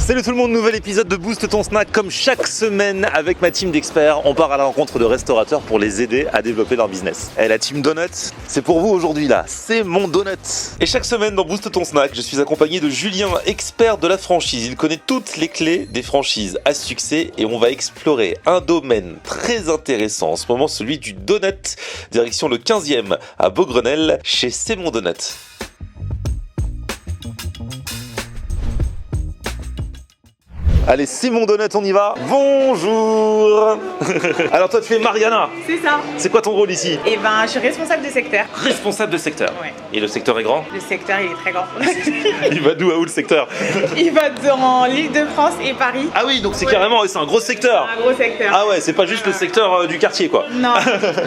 Salut tout le monde, nouvel épisode de Boost ton snack. Comme chaque semaine avec ma team d'experts, on part à la rencontre de restaurateurs pour les aider à développer leur business. Et la team Donut, c'est pour vous aujourd'hui là, c'est mon donut. Et chaque semaine dans Boost ton snack, je suis accompagné de Julien, expert de la franchise. Il connaît toutes les clés des franchises à succès et on va explorer un domaine très intéressant en ce moment, celui du donut. Direction le 15e à Beaugrenelle chez C'est mon donut. Allez, c'est mon donut, on y va. Bonjour. Alors toi, tu es Mariana. C'est ça. C'est quoi ton rôle ici? Et ben, je suis responsable de secteur. Responsable de secteur. Ouais. Et le secteur est grand? Le secteur, il est très grand. Il va d'où à où le secteur? Il va dans l'Île-de-France et Paris. Ah oui, donc c'est carrément, c'est un gros secteur. Un gros secteur. Ah ouais, c'est pas juste le secteur du quartier quoi. Non,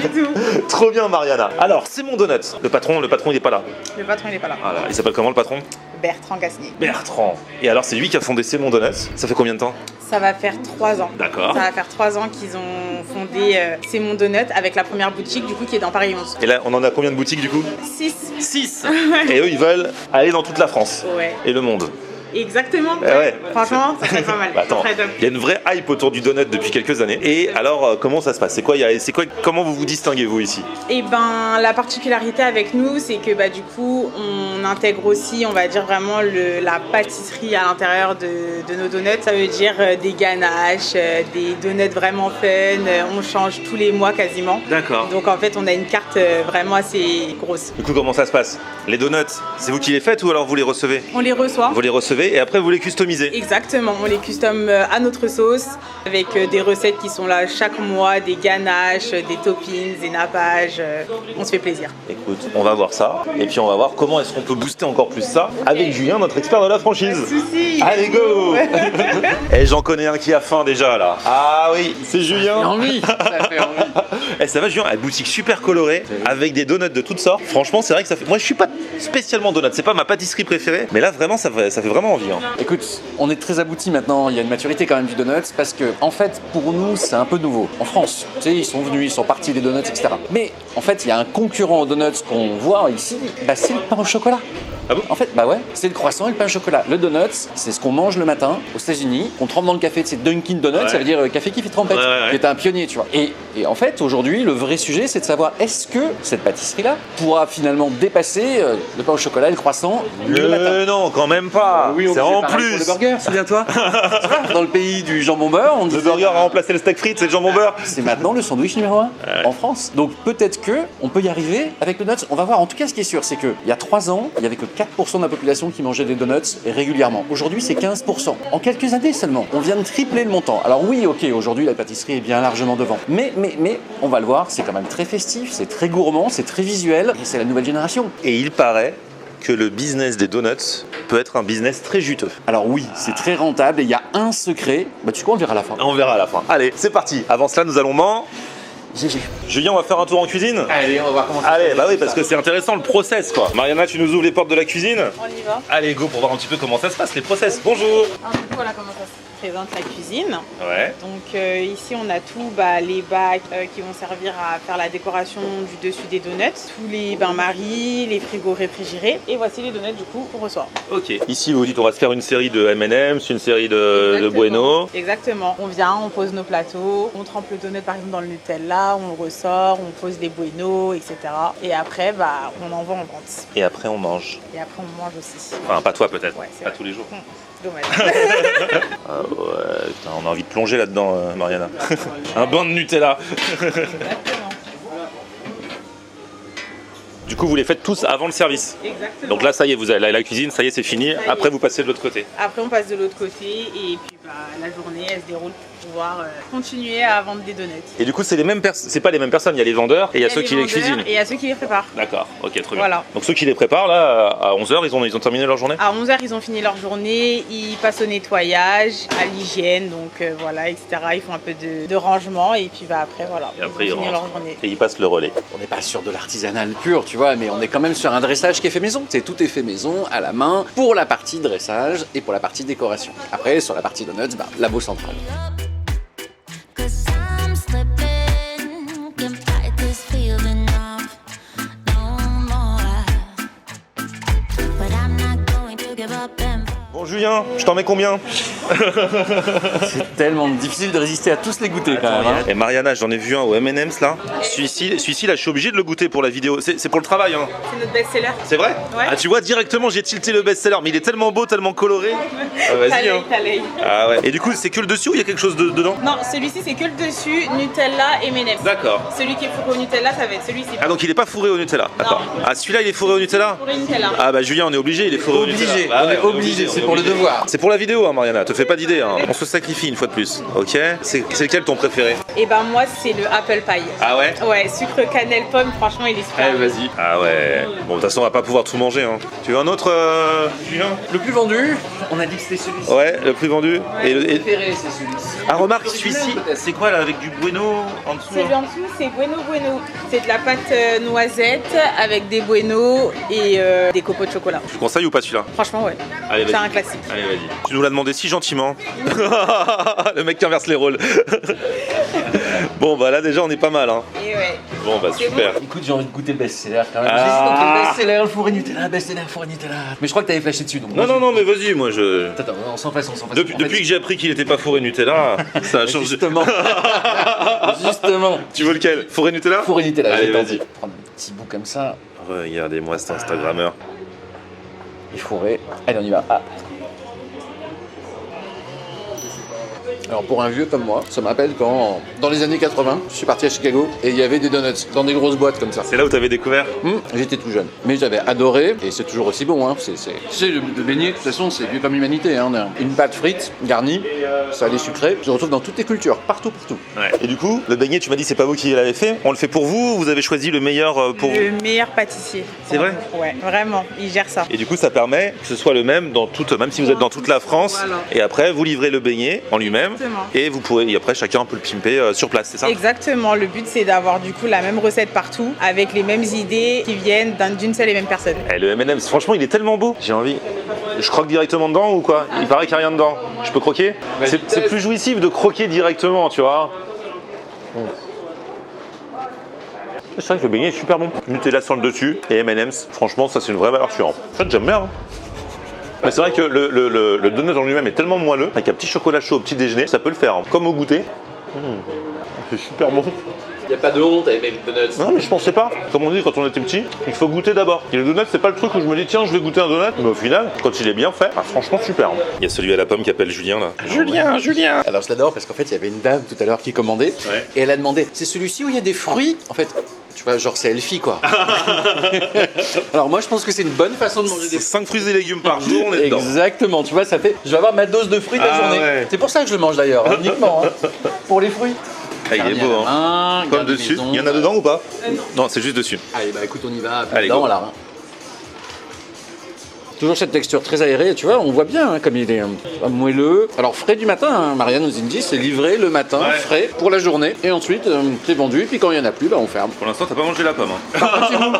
du tout. Trop bien Mariana. Alors, c'est mon donut. Le patron, il est pas là. Le patron, il est pas là. Voilà. Il s'appelle comment le patron? Bertrand Gasnier. Bertrand. Et alors, c'est lui qui a fondé C'est mon donut. Ça fait combien de temps? Ça va faire 3 ans. D'accord. Ça va faire 3 ans qu'ils ont fondé C'est mon donut avec la première boutique du coup qui est dans Paris 11. Et là, on en a combien de boutiques du coup? 6. 6. Et eux, ils veulent aller dans toute la France. Ouais. Et le monde. Exactement. Ouais. Franchement, ça serait pas mal. Bah, attends, Ça serait top. il y a une vraie hype autour du donut depuis quelques années. Et alors, comment ça se passe? Comment vous vous distinguez vous ici? Et ben, la particularité avec nous, c'est que bah, du coup, on intègre aussi, on va dire vraiment la pâtisserie à l'intérieur de nos donuts. Ça veut dire des ganaches, des donuts vraiment fun. On change tous les mois quasiment. D'accord. Donc en fait, on a une carte vraiment assez grosse. Du coup, comment ça se passe? Les donuts, c'est vous qui les faites ou alors vous les recevez? On les reçoit. Vous les recevez et après vous les customisez? Exactement, on les custom à notre sauce avec des recettes qui sont là chaque mois, des ganaches, des toppings, des nappages. On se fait plaisir. Écoute, on va voir ça et puis on va voir comment est-ce qu'on peut booster encore plus ça avec Julien, notre expert de la franchise. Pas de soucis. Allez go. Et j'en connais un qui a faim déjà là. Ah oui, c'est Julien. Ça fait envie. Et ça va Julien, une boutique super colorée avec des donuts de toutes sortes. Franchement, c'est vrai que ça fait. Moi, je suis pas spécialement donut, c'est pas ma pâtisserie préférée, mais là vraiment, ça fait vraiment envie. Hein. Écoute, on est très abouti maintenant, il y a une maturité quand même du donut parce que en fait pour nous c'est un peu nouveau. En France, tu sais, ils sont venus, ils sont partis des donuts, etc. Mais en fait il y a un concurrent aux donuts qu'on voit ici, bah, c'est le pain au chocolat. Ah bon? En fait, bah ouais, c'est le croissant et le pain au chocolat. Le donut, c'est ce qu'on mange le matin aux États-Unis, qu'on trempe dans le café, c'est Dunkin' Donuts, Ouais. ça veut dire café qui fait trempette, Ouais. qui est un pionnier, tu vois. Et en fait, aujourd'hui, le vrai sujet, c'est de savoir est-ce que cette pâtisserie-là pourra finalement dépasser le pain au chocolat et le croissant le matin. Non, quand même pas. Oui, on c'est fait en pareil plus. pour le burger, souviens-toi. Tu vois, dans le pays du jambon beurre, on Le disait, burger a remplacé le steak frites, c'est le jambon beurre. c'est maintenant le sandwich numéro 1 en France. Donc peut-être que on peut y arriver avec le donuts. On va voir. En tout cas, ce qui est sûr, c'est qu'il y a 3 ans, il y avait que 4% de la population qui mangeait des donuts régulièrement. Aujourd'hui, c'est 15%. En quelques années seulement, on vient de tripler le montant. Alors oui, ok, aujourd'hui, la pâtisserie est bien largement devant. Mais, on va le voir, c'est quand même très festif, c'est très gourmand, c'est très visuel. Et c'est la nouvelle génération. Et il paraît que le business des donuts peut être un business très juteux. Alors oui, c'est très rentable et il y a un secret. Bah tu sais quoi, on le verra à la fin. On verra à la fin. Allez, c'est parti. Avant cela, nous allons GG. Julien, on va faire un tour en cuisine. Allez, on va voir comment ça se Allez, passe. bah oui, parce que c'est intéressant le process quoi. Mariana, tu nous ouvres les portes de la cuisine? On y va. Allez, go pour voir un petit peu comment ça se passe, les process. Bonjour. Alors, du coup, voilà comment ça se présente la cuisine. Ouais. Donc ici on a tout, les bacs qui vont servir à faire la décoration du dessus des donuts, tous les bains-maries, les frigos réfrigérés. Et voici les donuts du coup qu'on reçoit. Ok. Ici, vous dites, on va se faire une série de M&M's, une série de Exactement. Bueno. Exactement. On vient, on pose nos plateaux, on trempe le donut par exemple dans le Nutella, on le ressort, on pose les Bueno, etc. Et après, on envoie en vente. Et après, on mange. Et après on mange aussi. Enfin, pas toi peut-être. Ouais, c'est pas vrai. tous les jours. Dommage. Ah ouais, putain, on a envie de plonger là-dedans, Mariana. Un bain de Nutella. Exactement. Du coup, vous les faites tous avant le service. Exactement. Donc là, ça y est, vous avez la cuisine, ça y est, c'est fini. y est. Après, vous passez de l'autre côté. Après, on passe de l'autre côté et puis la journée, elle se déroule pour pouvoir continuer à vendre des donuts. Et du coup, c'est pas les mêmes personnes. Il y a les vendeurs et il y a ceux qui les cuisinent. Et il y a ceux qui les préparent. D'accord, ok, très bien. Voilà. Donc ceux qui les préparent, là, à 11h, ils ont terminé leur journée? À 11h, ils ont fini leur journée, ils passent au nettoyage, à l'hygiène, donc voilà, etc. Ils font un peu de rangement et puis après, voilà, Et après, ils ils ont fini rentrent. leur journée. Et ils passent le relais. On n'est pas sur de l'artisanal pur, tu vois, mais on est quand même sur un dressage qui est fait maison. Tout est fait maison, à la main, pour la partie dressage et pour la partie décoration. Après, sur la partie donuts, labo central. Cause I'm slipping, can't fight this feeling off no more. But I'm not going to give up and Bon, Julien, je t'en mets combien? C'est tellement difficile de résister à tous les goûter quand même. Hein. Et Mariana, j'en ai vu un au M&M's là. Celui-ci là, je suis obligé de le goûter pour la vidéo. C'est pour le travail, hein. C'est notre best-seller. C'est vrai? Ouais. Ah, tu vois, directement, j'ai tilté le best-seller, mais il est tellement beau, tellement coloré. Ah, vas-y, hein. T'as l'œil. Ah ouais. Et du coup, c'est que le dessus ou il y a quelque chose dedans? Non, celui-ci c'est que le dessus, Nutella et M&M's. D'accord. Celui qui est fourré au Nutella, ça va être celui-ci. Ah, donc il est pas fourré au Nutella. D'accord. Ah, celui-là, il est fourré au Nutella? Fourré Nutella. Ah, bah Julien, on est obligé, il est fourré au Nutella. Obligé, Bah on ouais, est obligé, c'est on est pour le obligé. devoir. C'est pour la vidéo, hein, Mariana, te fais pas d'idée, hein. On se sacrifie une fois de plus, ok? C'est lequel ton préféré? Et ben moi c'est le apple pie. Ah ouais? Ouais, sucre cannelle pomme, franchement il est super. Allez, vas-y. Ah ouais. Bon, de toute façon, on va pas pouvoir tout manger, hein. Tu veux un autre, Julien? Le plus vendu, on a dit que c'était celui-ci. Ouais, le plus vendu. Et Le préféré, c'est celui-ci. Ah, remarque, Celui-là, celui-ci, peut-être. c'est quoi là, avec du bueno en dessous? Celui en dessous c'est bueno bueno. C'est de la pâte noisette avec des bueno et des copeaux de chocolat. Tu conseilles ou pas celui-là? Franchement ouais. Allez, C'est vas-y. un classique. Allez, vas-y. Tu nous l'as demandé si gentiment. Le mec qui inverse les rôles. Bon, bah là, déjà, on est pas mal, hein. Et ouais. Bon, bah C'est super. Écoute, j'ai envie de goûter le best-seller quand même. Ah. J'hésite entre le best-seller, le fourré Nutella, best-seller, fourré Nutella. Mais je crois que t'avais flashé dessus donc. Non, non, non, mais vas-y, moi je. Attends, on s'en passe, on s'en passe. Depuis que j'ai appris qu'il était pas fourré Nutella, ça a changé. Justement. Justement. Tu veux lequel? Fourré Nutella? Fourré Nutella, Allez, j'ai tenté. vas-y. Prendre un petit bout comme ça. Regardez-moi cet Instagrammeur. Et fourré. Allez, on y va. Ah. Alors pour un vieux comme moi, ça me rappelle quand, dans les années 80, je suis parti à Chicago et il y avait des donuts dans des grosses boîtes comme ça. C'est là où t'avais découvert? J'étais tout jeune. Mais j'avais adoré, et c'est toujours aussi bon. Hein. Tu sais, le beignet, de toute façon, c'est vieux comme l'humanité. Hein. On a une pâte frite, garnie, salée sucrée. Je le retrouve dans toutes les cultures, partout, partout. Ouais. Et du coup, le beignet, tu m'as dit c'est pas vous qui l'avez fait. On le fait pour vous ou vous avez choisi le meilleur pour vous? Le meilleur pâtissier. C'est vrai? Ouais, vraiment, il gère ça. Et du coup, ça permet que ce soit le même dans toute, même si vous êtes dans toute la France. Voilà. Et après, vous livrez le beignet en lui-même. Exactement. Et vous pourrez, et après, chacun peut le pimper sur place, c'est ça? Exactement, le but c'est d'avoir du coup la même recette partout avec les mêmes idées qui viennent d'une seule et même personne. Eh, le M&M's, franchement, il est tellement beau. J'ai envie. Je croque directement dedans ou quoi? Il paraît qu'il n'y a rien dedans. Je peux croquer? C'est plus jouissif de croquer directement, tu vois. C'est vrai que le beignet est super bon. Nutella sur le dessus et M&M's. Franchement, ça c'est une vraie valeur sûre. En fait, j'aime bien. Hein. Mais c'est vrai que le donut en lui-même est tellement moelleux, avec un petit chocolat chaud au petit déjeuner, ça peut le faire. Hein. Comme au goûter. C'est super bon. Il n'y a pas de honte à aimer les donuts. Non mais je pensais pas. Comme on dit quand on était petit, il faut goûter d'abord. Et le donut c'est pas le truc où je me dis tiens je vais goûter un donut. Mais au final, quand il est bien fait, franchement super. Il y a celui à la pomme qui appelle Julien là. Julien. Alors je l'adore parce qu'en fait il y avait une dame tout à l'heure qui commandait Ouais. et elle a demandé c'est celui-ci où il y a des fruits? En fait, tu vois, genre c'est Elfie quoi. Alors moi je pense que c'est une bonne façon de manger des fruits. 5 fruits et légumes par jour, on est dedans. Exactement, tu vois, ça fait. Je vais avoir ma dose de fruits de la Ah journée. ouais. C'est pour ça que je le mange d'ailleurs, uniquement. Hein, pour les fruits. Ah, il est beau hein. Comme dessus. Il y en a dedans ou pas? Non, c'est juste dessus. Allez, bah écoute, on y va. Allez, dedans, go. là. Hein. Toujours cette texture très aérée, tu vois, on voit bien hein, comme il est moelleux. Alors frais du matin, hein, Marianne nous dit, c'est livré le matin, Ouais. frais pour la journée. Et ensuite, c'est vendu, et puis quand il n'y en a plus, bah on ferme. Pour l'instant, t'as pas mangé la pomme. Hein.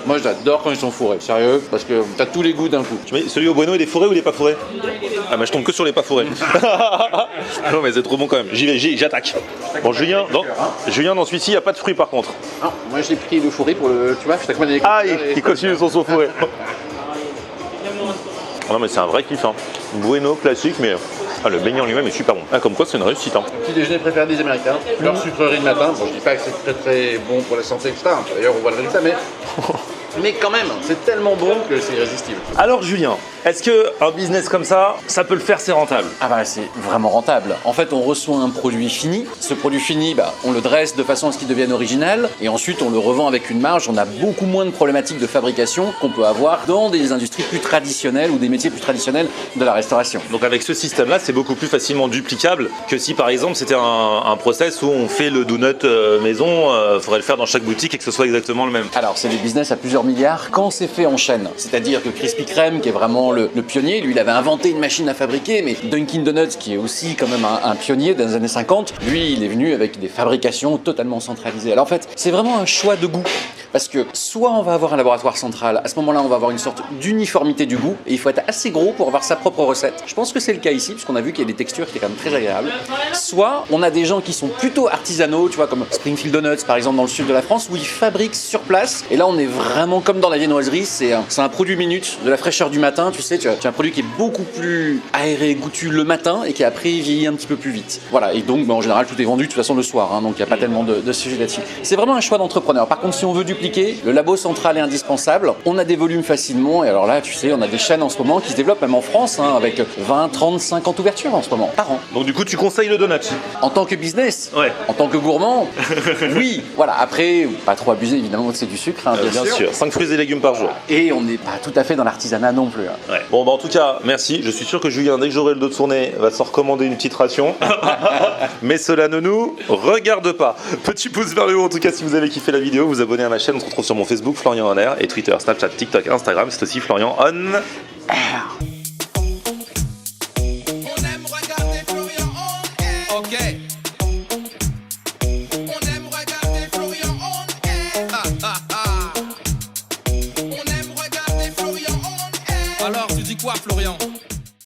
Moi j'adore quand ils sont fourrés, sérieux, parce que t'as tous les goûts d'un coup. Tu mets celui au bueno, il est fourré ou il est pas fourré? Ah bah je tombe que sur les pas fourrés. Non mais c'est trop bon quand même. J'y vais, j'attaque. Bon Julien, dans celui-ci, il n'y a pas de fruits par contre. Non, moi j'ai pris le fourré pour le. Tu vois, je t'ai commandé les Ah, il continue son saut fourré. Non mais c'est un vrai kiff hein. Bueno classique mais le beignet en lui-même est super bon. Ah comme quoi c'est une réussite hein. Petit déjeuner préféré des Américains, leur sucrerie le matin. Bon, je dis pas que c'est très très bon pour la santé, etc. D'ailleurs, on voit le résultat, mais quand même, c'est tellement bon que c'est irrésistible. Alors Julien, est-ce qu'un business comme ça peut le faire, c'est rentable? Ah bah c'est vraiment rentable. En fait, on reçoit un produit fini. Ce produit fini, bah, on le dresse de façon à ce qu'il devienne original. Et ensuite, on le revend avec une marge. On a beaucoup moins de problématiques de fabrication qu'on peut avoir dans des industries plus traditionnelles ou des métiers plus traditionnels de la restauration. Donc avec ce système-là, c'est beaucoup plus facilement duplicable que si par exemple c'était un process où on fait le donut maison, faudrait le faire dans chaque boutique et que ce soit exactement le même. Alors, c'est des business à plusieurs milliards quand c'est fait en chaîne. C'est-à-dire que Krispy Kreme, qui est vraiment le pionnier, lui, il avait inventé une machine à fabriquer, mais Dunkin' Donuts, qui est aussi quand même un pionnier dans les années 50, lui, il est venu avec des fabrications totalement centralisées. Alors en fait, c'est vraiment un choix de goût. Parce que soit on va avoir un laboratoire central, à ce moment-là, on va avoir une sorte d'uniformité du goût, et il faut être assez gros pour avoir sa propre recette. Je pense que c'est le cas ici, puisqu'on a vu qu'il y a des textures qui sont quand même très agréables. Soit on a des gens qui sont plutôt artisanaux, tu vois, comme Springfield Donuts, par exemple, dans le sud de la France, où ils fabriquent sur place. Et là, on est vraiment comme dans la viennoiserie. C'est un produit minute, de la fraîcheur du matin. Tu sais, tu as un produit qui est beaucoup plus aéré, goûtu le matin et qui après vieillit un petit peu plus vite. Voilà. Et donc, en général, tout est vendu de toute façon le soir. Donc, il n'y a pas tellement de sujet là-dessus. C'est vraiment un choix d'entrepreneur. Par contre, si on veut dupliquer, le labo central est indispensable. On a des volumes facilement. Et alors là, tu sais, on a des chaînes en ce moment qui se développent même en France, avec 20, 30, 50 ouvertures en ce moment par an. Donc du coup, tu conseilles le donut? En tant que business, Ouais. en tant que gourmand, oui. Voilà. Après, pas trop abuser évidemment, c'est du sucre, Bien sûr. 5 fruits et légumes par jour. Et on n'est pas tout à fait dans l'artisanat non plus. Ouais. Bon, en tout cas, merci. Je suis sûr que Julien, dès que j'aurai le dos tourné, va se recommander une petite ration. Mais cela ne nous regarde pas. Petit pouce vers le haut en tout cas si vous avez kiffé la vidéo. Vous abonnez à ma chaîne. On se retrouve sur mon Facebook, Florian On Air, et Twitter, Snapchat, TikTok, Instagram. C'est aussi Florian On Air.